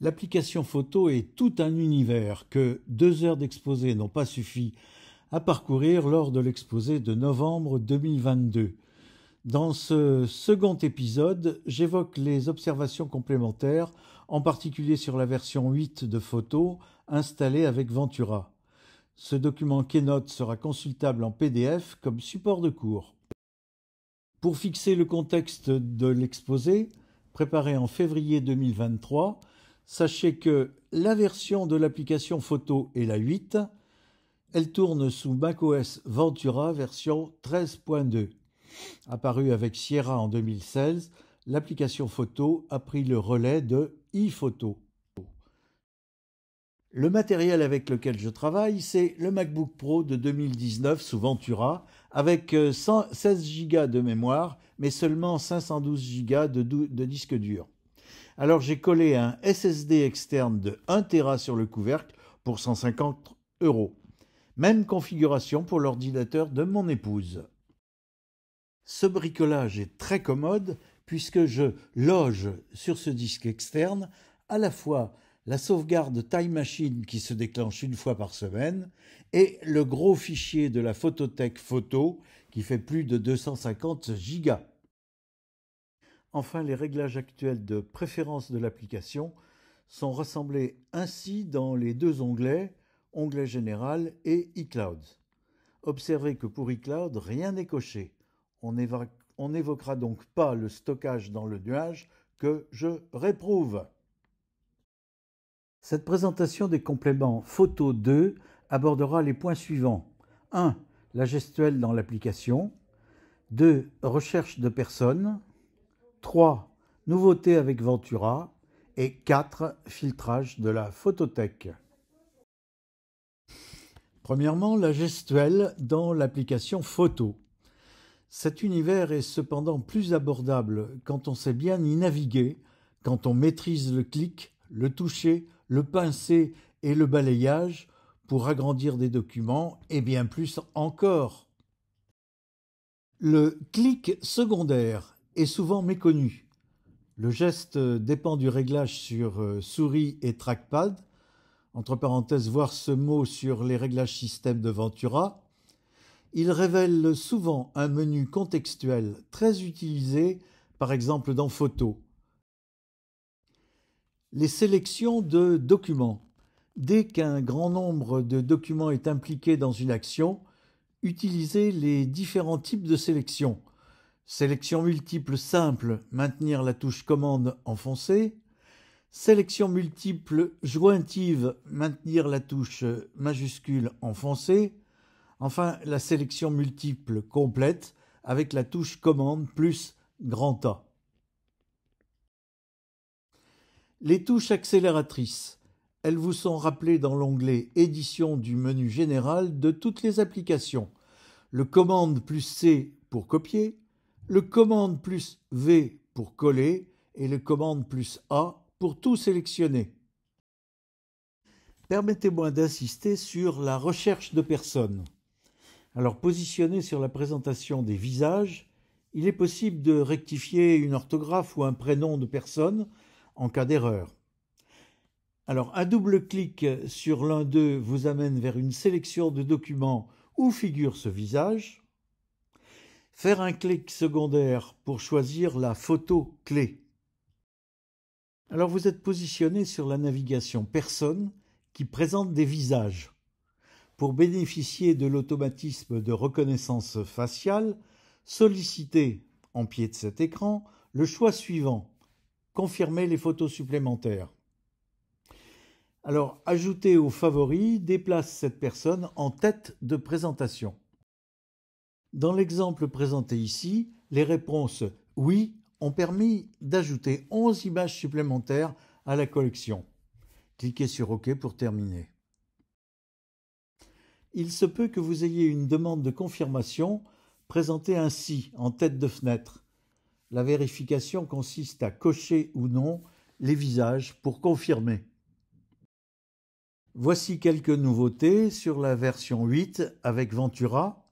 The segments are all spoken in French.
L'application photo est tout un univers que 2 heures d'exposé n'ont pas suffi à parcourir lors de l'exposé de novembre 2022. Dans ce second épisode, j'évoque les observations complémentaires, en particulier sur la version 8 de photo installée avec Ventura. Ce document Keynote sera consultable en PDF comme support de cours. Pour fixer le contexte de l'exposé, préparé en février 2023, sachez que la version de l'application photo est la 8. Elle tourne sous macOS Ventura version 13.2. Apparue avec Sierra en 2016, l'application photo a pris le relais de iPhoto. Le matériel avec lequel je travaille, c'est le MacBook Pro de 2019 sous Ventura, avec 16 Go de mémoire, mais seulement 512 Go de disque dur. Alors j'ai collé un SSD externe de 1 Tera sur le couvercle pour 150 €. Même configuration pour l'ordinateur de mon épouse. Ce bricolage est très commode puisque je loge sur ce disque externe à la fois la sauvegarde Time Machine qui se déclenche une fois par semaine et le gros fichier de la photothèque photo qui fait plus de 250 Go. Enfin, les réglages actuels de préférence de l'application sont rassemblés ainsi dans les 2 onglets, onglet général et iCloud. Observez que pour iCloud, rien n'est coché. On n'évoquera donc pas le stockage dans le nuage que je réprouve. Cette présentation des compléments Photo 2 abordera les points suivants. 1. La gestuelle dans l'application. 2. Recherche de personnes. 3. Nouveautés avec Ventura. Et 4. Filtrage de la photothèque. Premièrement, la gestuelle dans l'application photo. Cet univers est cependant plus abordable quand on sait bien y naviguer, quand on maîtrise le clic, le toucher, le pincer et le balayage pour agrandir des documents et bien plus encore. Le clic secondaire est souvent méconnu. Le geste dépend du réglage sur souris et trackpad. Entre parenthèses, voir ce mot sur les réglages système de Ventura. Il révèle souvent un menu contextuel très utilisé, par exemple dans Photo. Les sélections de documents. Dès qu'un grand nombre de documents est impliqué dans une action, utilisez les différents types de sélection. Sélection multiple simple, maintenir la touche commande enfoncée. Sélection multiple jointive, maintenir la touche majuscule enfoncée. Enfin, la sélection multiple complète avec la touche commande plus grand A. Les touches accélératrices. Elles vous sont rappelées dans l'onglet Édition du menu général de toutes les applications. Le commande plus C pour copier, le commande plus V pour coller et le commande plus A pour tout sélectionner. Permettez-moi d'insister sur la recherche de personnes. Alors, positionné sur la présentation des visages, il est possible de rectifier une orthographe ou un prénom de personne en cas d'erreur. Alors, un double clic sur l'un d'eux vous amène vers une sélection de documents où figure ce visage. Faire un clic secondaire pour choisir la photo clé. Alors, vous êtes positionné sur la navigation personne qui présente des visages. Pour bénéficier de l'automatisme de reconnaissance faciale, sollicitez, en pied de cet écran, le choix suivant. Confirmer les photos supplémentaires. Alors, ajouter aux favoris déplace cette personne en tête de présentation. Dans l'exemple présenté ici, les réponses « oui » ont permis d'ajouter 11 images supplémentaires à la collection. Cliquez sur OK pour terminer. Il se peut que vous ayez une demande de confirmation présentée ainsi en tête de fenêtre. La vérification consiste à cocher ou non les visages pour confirmer. Voici quelques nouveautés sur la version 8 avec Ventura.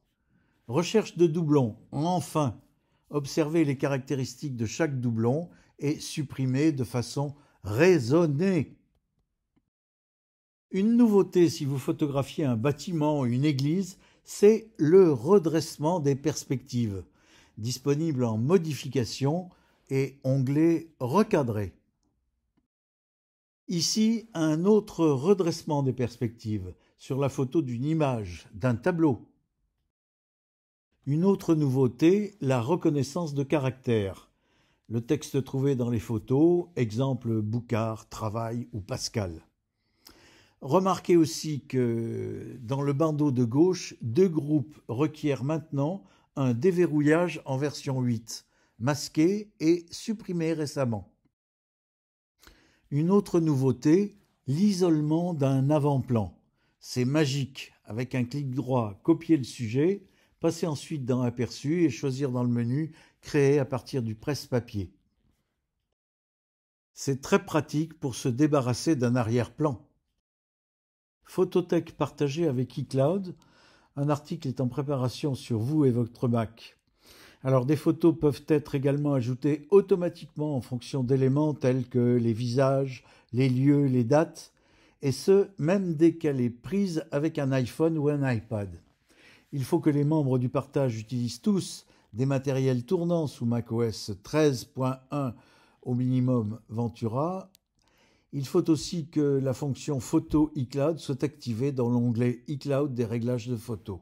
Recherche de doublons. Enfin, observez les caractéristiques de chaque doublon et supprimez de façon raisonnez. Une nouveauté si vous photographiez un bâtiment ou une église, c'est le redressement des perspectives, disponible en modification et onglet recadré. Ici, un autre redressement des perspectives sur la photo d'une image, d'un tableau. Une autre nouveauté, la reconnaissance de caractères. Le texte trouvé dans les photos, exemple Boucard, Travail ou Pascal. Remarquez aussi que dans le bandeau de gauche, 2 groupes requièrent maintenant un déverrouillage en version 8, masqué et supprimé récemment. Une autre nouveauté, l'isolement d'un avant-plan. C'est magique, avec un clic droit, copier le sujet, passer ensuite dans Aperçu et choisir dans le menu Créer à partir du presse-papier. C'est très pratique pour se débarrasser d'un arrière-plan. Photothèque partagée avec iCloud. Un article est en préparation sur vous et votre Mac. Alors des photos peuvent être également ajoutées automatiquement en fonction d'éléments tels que les visages, les lieux, les dates, et ce, même dès qu'elle est prise avec un iPhone ou un iPad. Il faut que les membres du partage utilisent tous des matériels tournants sous macOS 13.1 au minimum Ventura. Il faut aussi que la fonction Photo iCloud soit activée dans l'onglet iCloud des réglages de photos.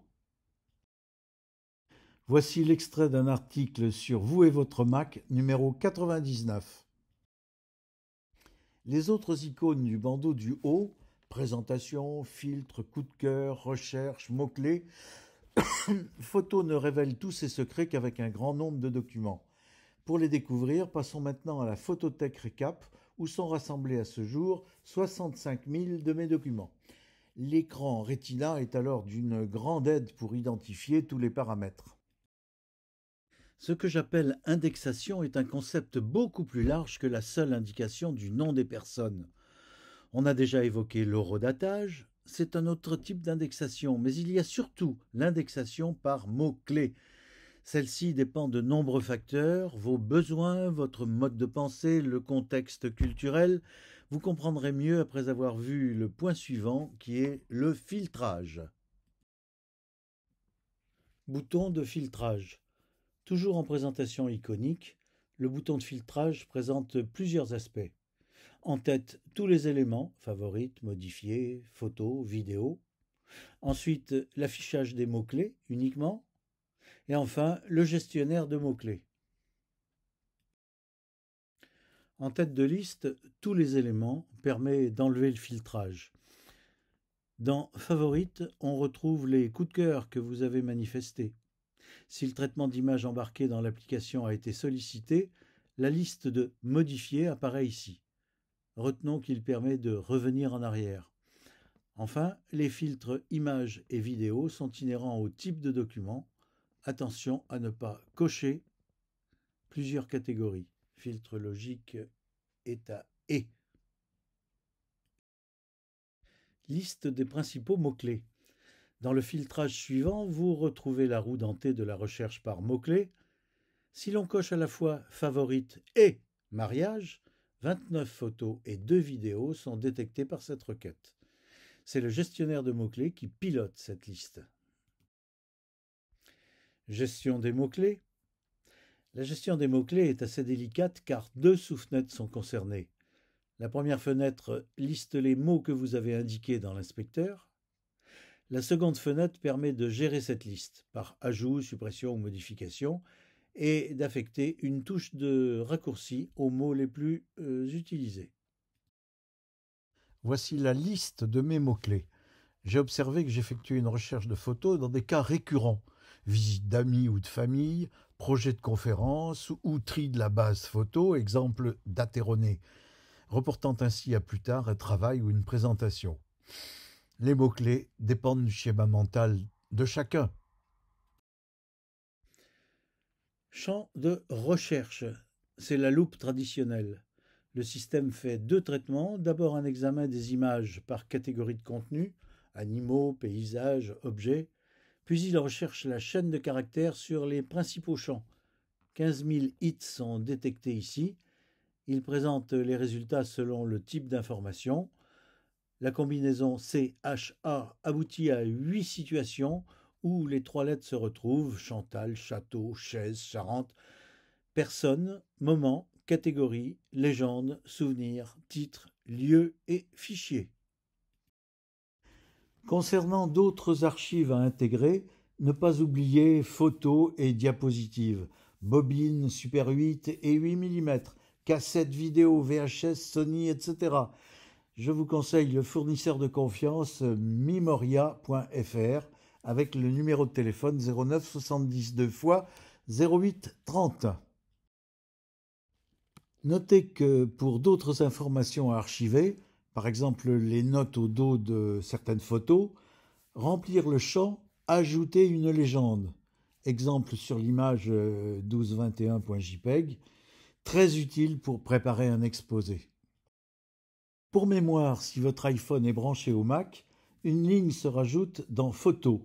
Voici l'extrait d'un article sur vous et votre Mac, numéro 99. Les autres icônes du bandeau du haut, présentation, filtre, coup de cœur, recherche, mots-clés, photo ne révèlent tous ses secrets qu'avec un grand nombre de documents. Pour les découvrir, passons maintenant à la photothèque récap, où sont rassemblés à ce jour 65 000 de mes documents. L'écran Retina est alors d'une grande aide pour identifier tous les paramètres. Ce que j'appelle indexation est un concept beaucoup plus large que la seule indication du nom des personnes. On a déjà évoqué l'horodatage, c'est un autre type d'indexation, mais il y a surtout l'indexation par mots-clés. Celle-ci dépend de nombreux facteurs, vos besoins, votre mode de pensée, le contexte culturel. Vous comprendrez mieux après avoir vu le point suivant qui est le filtrage. Bouton de filtrage. Toujours en présentation iconique, le bouton de filtrage présente plusieurs aspects. En tête, tous les éléments, favorites, modifiés, photos, vidéos. Ensuite, l'affichage des mots-clés uniquement. Et enfin, le gestionnaire de mots-clés. En tête de liste, tous les éléments permet d'enlever le filtrage. Dans Favorites, on retrouve les coups de cœur que vous avez manifestés. Si le traitement d'image embarqué dans l'application a été sollicité, la liste de Modifier apparaît ici. Retenons qu'il permet de revenir en arrière. Enfin, les filtres images et vidéos sont inhérents au type de document. Attention à ne pas cocher plusieurs catégories. Filtre logique est à et. Liste des principaux mots-clés. Dans le filtrage suivant, vous retrouvez la roue dentée de la recherche par mots-clés. Si l'on coche à la fois favorite et mariage, 29 photos et 2 vidéos sont détectées par cette requête. C'est le gestionnaire de mots-clés qui pilote cette liste. Gestion des mots-clés. La gestion des mots-clés est assez délicate car 2 sous-fenêtres sont concernées. La première fenêtre liste les mots que vous avez indiqués dans l'inspecteur. La seconde fenêtre permet de gérer cette liste par ajout, suppression ou modification et d'affecter une touche de raccourci aux mots les plus utilisés. Voici la liste de mes mots-clés. J'ai observé que j'effectuais une recherche de photos dans des cas récurrents. Visite d'amis ou de famille, projet de conférence ou tri de la base photo, exemple d'athéroné, reportant ainsi à plus tard un travail ou une présentation. Les mots-clés dépendent du schéma mental de chacun. Champ de recherche, c'est la loupe traditionnelle. Le système fait 2 traitements, d'abord un examen des images par catégorie de contenu, animaux, paysages, objets, puis il recherche la chaîne de caractères sur les principaux champs. 15 000 hits sont détectés ici, Il présente les résultats selon le type d'information. La combinaison CHA aboutit à 8 situations où les 3 lettres se retrouvent: Chantal, château, chaise, Charente, personne, moment, catégorie, légende, souvenir, titre, lieu et fichier. Concernant d'autres archives à intégrer, ne pas oublier photos et diapositives, bobines Super 8 et 8 mm, cassettes vidéo, VHS, Sony, etc. Je vous conseille le fournisseur de confiance Memoria.fr avec le numéro de téléphone 09 72 fois 08 30. Notez que pour d'autres informations à archiver, par exemple les notes au dos de certaines photos, remplir le champ « Ajouter une légende », exemple sur l'image 1221.jpg, très utile pour préparer un exposé. Pour mémoire, si votre iPhone est branché au Mac, une ligne se rajoute dans Photos.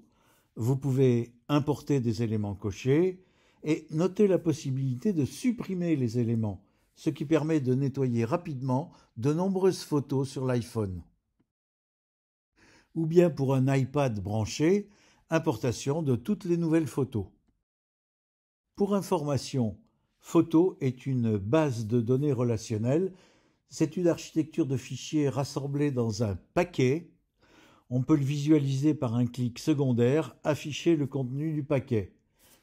Vous pouvez importer des éléments cochés et noter la possibilité de supprimer les éléments, ce qui permet de nettoyer rapidement de nombreuses photos sur l'iPhone. Ou bien pour un iPad branché, importation de toutes les nouvelles photos. Pour information, Photo est une base de données relationnelle. C'est une architecture de fichiers rassemblés dans un paquet. On peut le visualiser par un clic secondaire, afficher le contenu du paquet.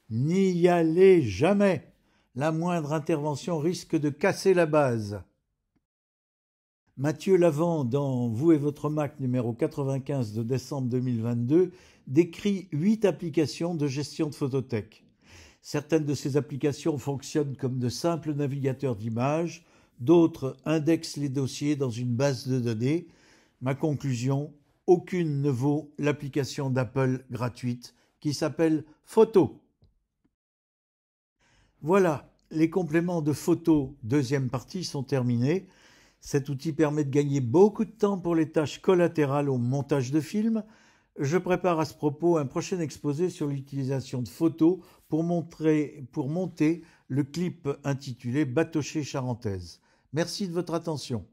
N'y allez jamais! La moindre intervention risque de casser la base. Mathieu Lavant, dans Vous et votre Mac numéro 95 de décembre 2022, décrit 8 applications de gestion de photothèque. Certaines de ces applications fonctionnent comme de simples navigateurs d'images, d'autres indexent les dossiers dans une base de données. Ma conclusion, aucune ne vaut l'application d'Apple gratuite qui s'appelle Photo. Voilà, les compléments de photo deuxième partie sont terminés. Cet outil permet de gagner beaucoup de temps pour les tâches collatérales au montage de films. Je prépare à ce propos un prochain exposé sur l'utilisation de photos pour monter le clip intitulé Batoché charentaise. Merci de votre attention.